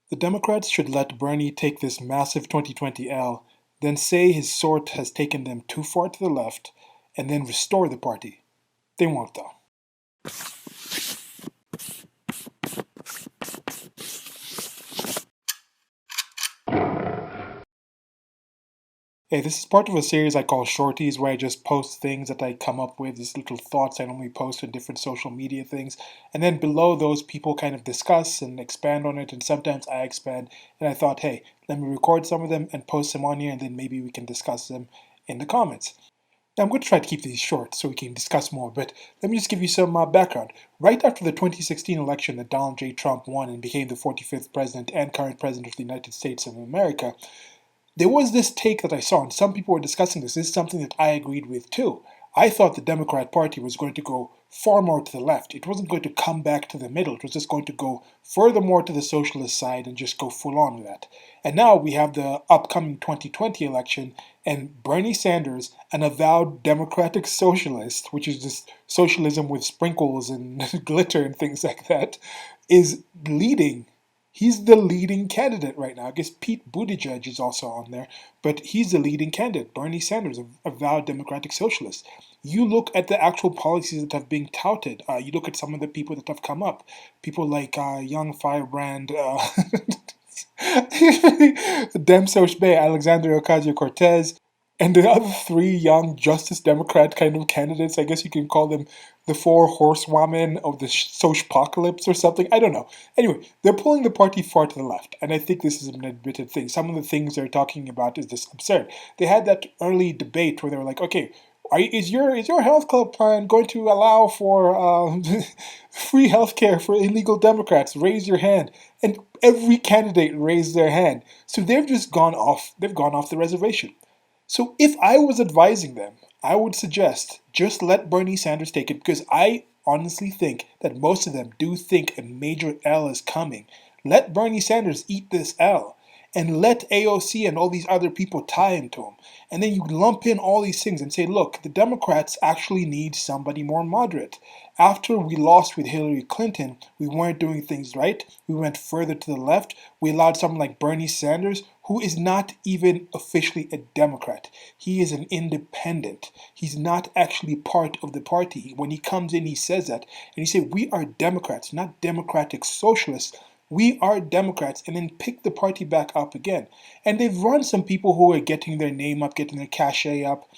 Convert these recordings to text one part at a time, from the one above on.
The Democrats should let Bernie take this massive 2020 L, then say his sort has taken them too far to the left, and then restore the party. They won't, though. Hey, this is part of a series I call Shorties, where I just post things that I come up with, these little thoughts I normally post on different social media things. And then below those, people kind of discuss and expand on it, and sometimes I expand. And I thought, hey, let me record some of them and post them on here, and then maybe we can discuss them in the comments. Now, I'm going to try to keep these short so we can discuss more, but let me just give you some background. Right after the 2016 election that Donald J. Trump won and became the 45th president and current president of the United States of America, there was this take that I saw, and some people were discussing this. This is something that I agreed with too. I thought the Democrat Party was going to go far more to the left. It wasn't going to come back to the middle. It was just going to go furthermore to the socialist side and just go full on with that. And now we have the upcoming 2020 election, and Bernie Sanders, an avowed democratic socialist, which is just socialism with sprinkles and glitter and things like that, is leading. He's the leading candidate right now. I guess Pete Buttigieg is also on there, but he's the leading candidate. Bernie Sanders, a avowed democratic socialist. You look at the actual policies that have been touted. You look at some of the people that have come up. People like young firebrand Dems Bay, Alexandria Ocasio-Cortez, and the other three young Justice Democrat kind of candidates. I guess you can call them the four horsewomen of the Sochpocalypse or something. I don't know. Anyway, they're pulling the party far to the left, and I think this is an admitted thing. Some of the things they're talking about is just absurd. They had that early debate where they were like, okay, is your health club plan going to allow for free health care for illegal Democrats? Raise your hand. And every candidate raised their hand. So they've just gone off. They've gone off the reservation. So if I was advising them, I would suggest just let Bernie Sanders take it, because I honestly think that most of them do think a major L is coming. Let Bernie Sanders eat this L, and let AOC and all these other people tie into him. And then you lump in all these things and say, look, the Democrats actually need somebody more moderate. After we lost with Hillary Clinton, we weren't doing things right. We went further to the left. We allowed someone like Bernie Sanders, who is not even officially a Democrat. He is an independent. He's not actually part of the party. When he comes in, he says that. And he said, we are Democrats, not democratic socialists. We are Democrats, and then pick the party back up again. And they've run some people who are getting their name up, getting their cachet up.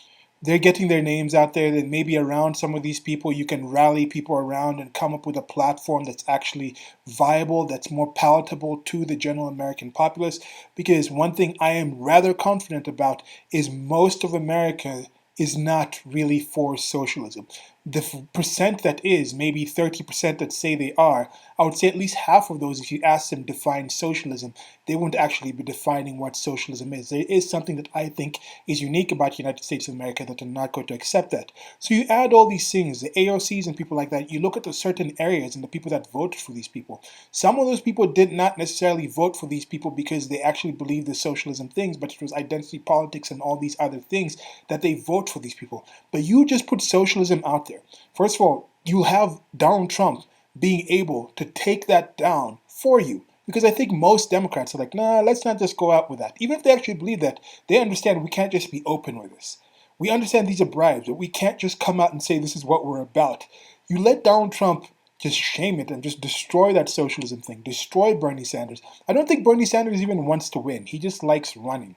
They're getting their names out there. That maybe around some of these people, you can rally people around and come up with a platform that's actually viable, that's more palatable to the general American populace. Because one thing I am rather confident about is most of America is not really for socialism. The percent that is, maybe 30% that say they are, I would say at least half of those, if you ask them to define socialism, they wouldn't actually be defining what socialism is. There is something that I think is unique about the United States of America that are not going to accept that. So you add all these things, the AOCs and people like that, you look at the certain areas and the people that voted for these people. Some of those people did not necessarily vote for these people because they actually believe the socialism things, but it was identity politics and all these other things that they vote for these people. But you just put socialism out there. First of all, you have Donald Trump being able to take that down for you. Because I think most Democrats are like, nah, let's not just go out with that. Even if they actually believe that, they understand we can't just be open with this. We understand these are bribes, but we can't just come out and say this is what we're about. You let Donald Trump just shame it and just destroy that socialism thing, destroy Bernie Sanders. I don't think Bernie Sanders even wants to win. He just likes running.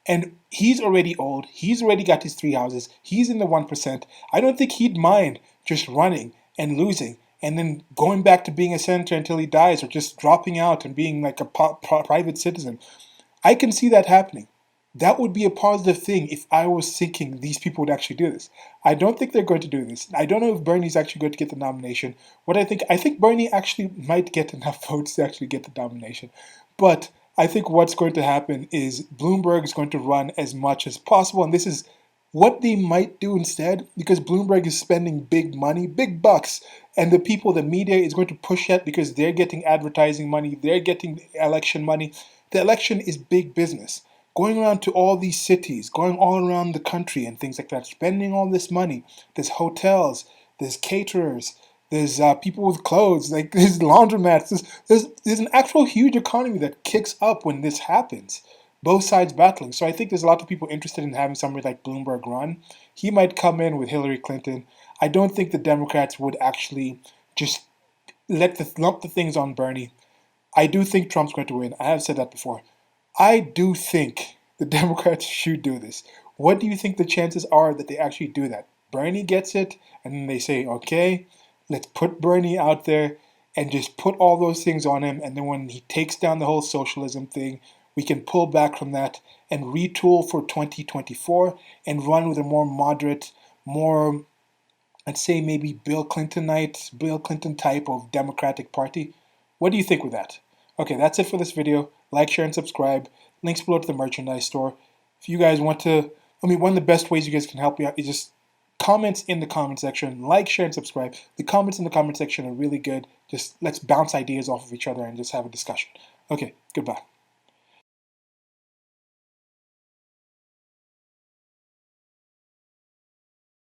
And he's already old. He's already got his three houses. He's in the 1%. I don't think he'd mind just running and losing and then going back to being a senator until he dies, or just dropping out and being like a private citizen. I can see that happening. That would be a positive thing if I was thinking these people would actually do this. I don't think they're going to do this. I don't know if Bernie's actually going to get the nomination. I think Bernie actually might get enough votes to actually get the nomination. But I think what's going to happen is Bloomberg is going to run as much as possible, and this is what they might do instead, because Bloomberg is spending big money, big bucks, and the people, the media is going to push that because they're getting advertising money, they're getting election money. The election is big business. Going around to all these cities, going all around the country and things like that, spending all this money. There's hotels, there's caterers, There's people with clothes, like there's laundromats. There's an actual huge economy that kicks up when this happens. Both sides battling. So I think there's a lot of people interested in having somebody like Bloomberg run. He might come in with Hillary Clinton. I don't think the Democrats would actually just lump the things on Bernie. I do think Trump's going to win. I have said that before. I do think the Democrats should do this. What do you think the chances are that they actually do that? Bernie gets it, and then they say, okay, let's put Bernie out there and just put all those things on him. And then when he takes down the whole socialism thing, we can pull back from that and retool for 2024 and run with a more moderate, more, let's say maybe Bill Clinton type of Democratic Party. What do you think with that? Okay, that's it for this video. Like, share, and subscribe. Links below to the merchandise store. If you guys want to, one of the best ways you guys can help me out is just comments in the comment section. Like, share, and subscribe. The comments in the comment section are really good. Just let's bounce ideas off of each other and just have a discussion. Okay, goodbye.